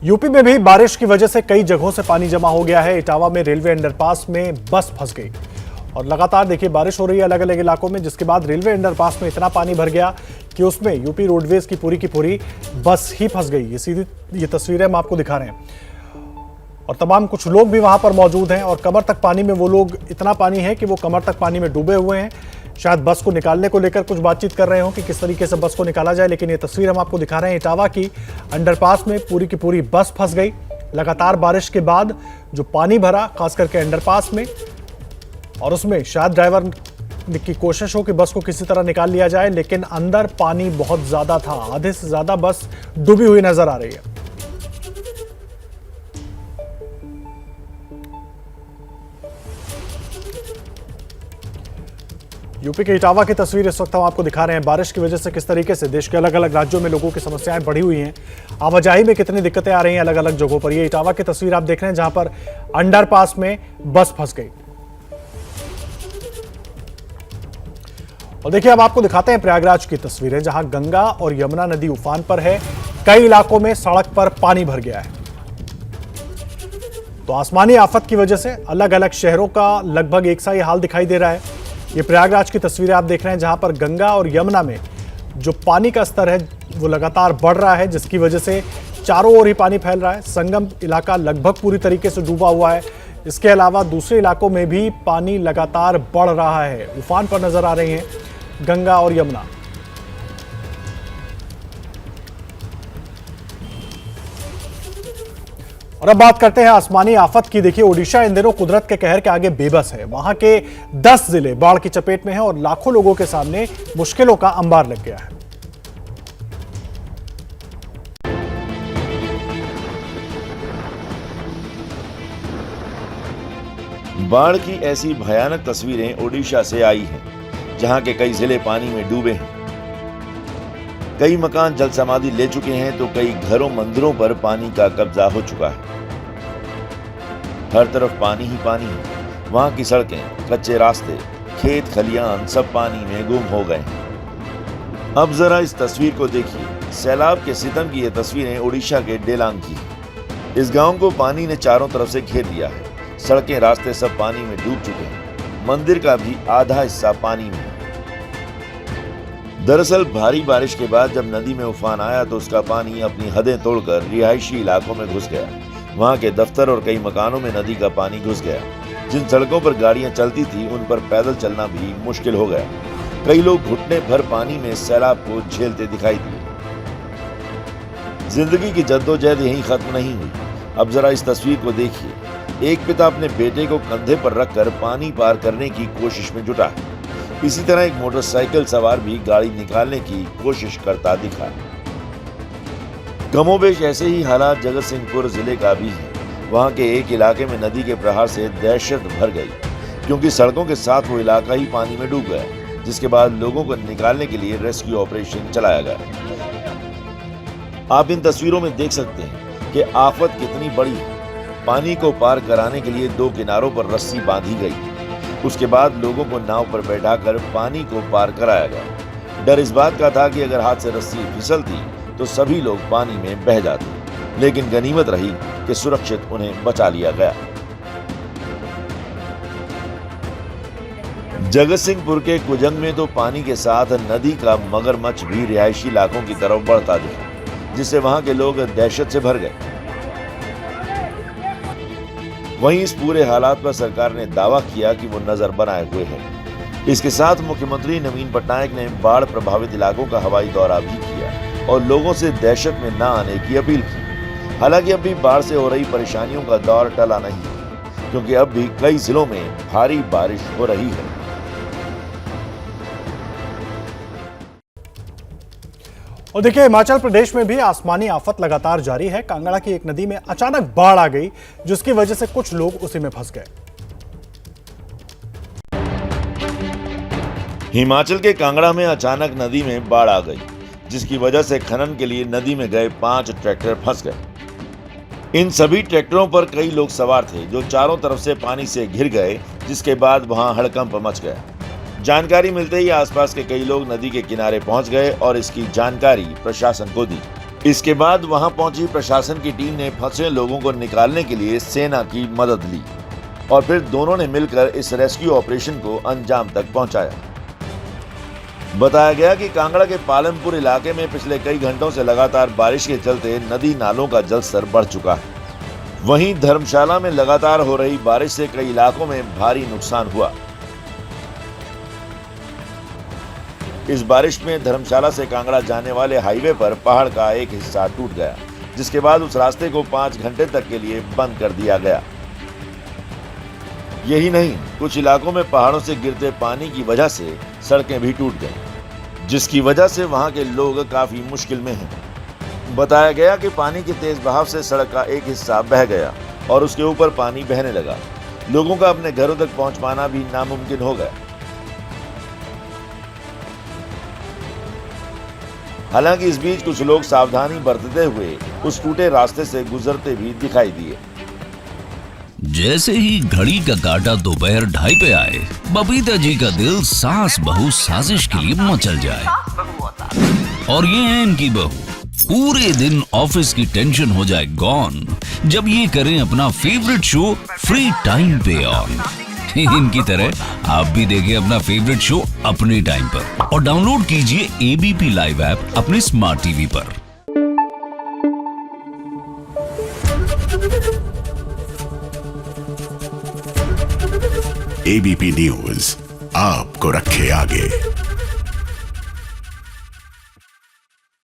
UP में भी बारिश की वजह से कई जगहों से पानी जमा हो गया है। इटावा में रेलवे अंडरपास में बस फंस गई और लगातार देखिए बारिश हो रही है अलग अलग इलाकों में, जिसके बाद रेलवे अंडरपास में इतना पानी भर गया कि उसमें यूपी रोडवेज की पूरी बस ही फंस गई। ये तस्वीरें हम आपको दिखा रहे हैं और तमाम कुछ लोग भी वहां पर मौजूद हैं और कमर तक पानी में वो लोग, इतना पानी है कि वो कमर तक पानी में डूबे हुए हैं। शायद बस को निकालने को लेकर कुछ बातचीत कर रहे हो कि किस तरीके से बस को निकाला जाए, लेकिन ये तस्वीर हम आपको दिखा रहे हैं इटावा की। अंडरपास में पूरी की पूरी बस फंस गई। लगातार बारिश के बाद जो पानी भरा खास करके अंडरपास में, और उसमें शायद ड्राइवर की कोशिश हो कि बस को किसी तरह निकाल लिया जाए, लेकिन अंदर पानी बहुत ज्यादा था। आधे से ज्यादा बस डूबी हुई नजर आ रही है। यूपी के इटावा की तस्वीर इस वक्त हम आपको दिखा रहे हैं। बारिश की वजह से किस तरीके से देश के अलग अलग राज्यों में लोगों की समस्याएं बढ़ी हुई हैं, आवाजाही में कितनी दिक्कतें आ रही हैं अलग अलग जगहों पर। ये इटावा की तस्वीर आप देख रहे हैं जहां पर अंडरपास में बस फंस गई। और देखिए अब आपको दिखाते हैं प्रयागराज की तस्वीरें, जहां गंगा और यमुना नदी उफान पर है। कई इलाकों में सड़क पर पानी भर गया है। तो आसमानी आफत की वजह से अलग अलग शहरों का लगभग एक सा ही हाल दिखाई दे रहा है। ये प्रयागराज की तस्वीरें आप देख रहे हैं जहां पर गंगा और यमुना में जो पानी का स्तर है वो लगातार बढ़ रहा है, जिसकी वजह से चारों ओर ही पानी फैल रहा है। संगम इलाका लगभग पूरी तरीके से डूबा हुआ है। इसके अलावा दूसरे इलाकों में भी पानी लगातार बढ़ रहा है। उफान पर नजर आ रही हैं गंगा और यमुना। और अब बात करते हैं आसमानी आफत की। देखिए ओडिशा इन दिनों कुदरत के कहर के आगे बेबस है। वहां के 10 जिले बाढ़ की चपेट में हैं और लाखों लोगों के सामने मुश्किलों का अंबार लग गया है। बाढ़ की ऐसी भयानक तस्वीरें ओडिशा से आई हैं, जहां के कई जिले पानी में डूबे हैं। कई मकान जल समाधि ले चुके हैं तो कई घरों मंदिरों पर पानी का कब्जा हो चुका है। हर तरफ पानी ही पानी है। वहां की सड़कें, कच्चे रास्ते, खेत खलियान सब पानी में गुम हो गए हैं। अब जरा इस तस्वीर को देखिए। सैलाब के सितम की ये तस्वीरें ओडिशा के डेलांग की हैं। इस गांव को पानी ने चारों तरफ से घेर लिया है। सड़कें, रास्ते सब पानी में डूब चुके हैं। मंदिर का भी आधा हिस्सा पानी में है। दरअसल भारी बारिश के बाद जब नदी में उफान आया तो उसका पानी अपनी हदें तोड़कर रिहायशी इलाकों में घुस गया। वहां के दफ्तर और कई मकानों में नदी का पानी घुस गया। जिन सड़कों पर गाड़ियां चलती थी उन पर पैदल चलना भी मुश्किल हो गया। कई लोग घुटने भर पानी में सैलाब को झेलते दिखाई दिए। जिंदगी की जद्दोजहद यहीं खत्म नहीं हुई। अब जरा इस तस्वीर को देखिए। एक पिता अपने बेटे को कंधे पर रखकर पानी पार करने की कोशिश में जुटा है। इसी तरह एक मोटरसाइकिल सवार भी गाड़ी निकालने की कोशिश करता दिखा। कमोबेश ऐसे ही हालात जगत सिंहपुर जिले का भी है। वहां के एक इलाके में नदी के प्रहार से दहशत भर गई, क्योंकि सड़कों के साथ वो इलाका ही पानी में डूब गया, जिसके बाद लोगों को निकालने के लिए रेस्क्यू ऑपरेशन चलाया गया। आप इन तस्वीरों में देख सकते हैं कि आफत कितनी बड़ी है। पानी को पार कराने के लिए 2 किनारों पर रस्सी बांधी गई। उसके बाद लोगों को नाव पर बैठाकर पानी को पार कराया गया। डर इस बात का था कि अगर हाथ से रस्सी फिसलती तो सभी लोग पानी में बह जाते, लेकिन गनीमत रही कि सुरक्षित उन्हें बचा लिया गया। जगतसिंहपुर के कुजंग में तो पानी के साथ नदी का मगरमच्छ भी रिहायशी इलाकों की तरफ बढ़ता दिखा, जिससे वहां के लोग दहशत से भर गए। वहीं इस पूरे हालात पर सरकार ने दावा किया कि वो नजर बनाए हुए है। इसके साथ मुख्यमंत्री नवीन पटनायक ने बाढ़ प्रभावित इलाकों का हवाई दौरा भी किया और लोगों से दहशत में न आने की अपील की। हालांकि अब भी बाढ़ से हो रही परेशानियों का दौर टला नहीं है, क्योंकि अब भी कई जिलों में भारी बारिश हो रही है। और देखिए हिमाचल प्रदेश में भी आसमानी आफत लगातार जारी है। कांगड़ा की एक नदी में अचानक बाढ़ आ गई, जिसकी वजह से कुछ लोग उसी में फंस गए। हिमाचल के कांगड़ा में अचानक नदी में बाढ़ आ गई, जिसकी वजह से खनन के लिए नदी में गए 5 ट्रैक्टर फंस गए। इन सभी ट्रैक्टरों पर कई लोग सवार थे, जो चारों तरफ से पानी से घिर गए, जिसके बाद वहां हड़कंप मच गया। जानकारी मिलते ही आसपास के कई लोग नदी के किनारे पहुंच गए और इसकी जानकारी प्रशासन को दी। इसके बाद वहां पहुंची प्रशासन की टीम ने फंसे लोगों को निकालने के लिए सेना की मदद ली और फिर दोनों ने मिलकर इस रेस्क्यू ऑपरेशन को अंजाम तक पहुंचाया। बताया गया कि कांगड़ा के पालमपुर इलाके में पिछले कई घंटों से लगातार बारिश के चलते नदी नालों का जलस्तर बढ़ चुका है। वहीं धर्मशाला में लगातार हो रही बारिश से कई इलाकों में भारी नुकसान हुआ। इस बारिश में धर्मशाला से कांगड़ा जाने वाले हाईवे पर पहाड़ का एक हिस्सा टूट गया, जिसके बाद उस रास्ते को 5 घंटे तक के लिए बंद कर दिया गया। यही नहीं, कुछ इलाकों में पहाड़ों से गिरते पानी की वजह से सड़कें भी टूट गईं, जिसकी वजह से वहां के लोग काफी मुश्किल में हैं। बताया गया कि पानी के तेज बहाव से सड़क का एक हिस्सा बह गया और उसके ऊपर पानी बहने लगा। लोगों का अपने घरों तक पहुंच पाना भी नामुमकिन हो गया। हालांकि इस बीच कुछ लोग सावधानी बरतते हुए उस टूटे रास्ते से गुजरते भी दिखाई दिए। जैसे ही घड़ी का काटा दोपहर 2:30 पे आए, बबीता जी का दिल सास बहू साजिश के लिए मचल जाए। और ये है इनकी बहू, पूरे दिन ऑफिस की टेंशन हो जाए गॉन जब ये करें अपना फेवरेट शो फ्री टाइम पे ऑन। इनकी तरह आप भी देखें अपना फेवरेट शो अपने टाइम पर और डाउनलोड कीजिए एबीपी लाइव ऐप अपने स्मार्ट टीवी पर। एबीपी न्यूज आपको रखे आगे।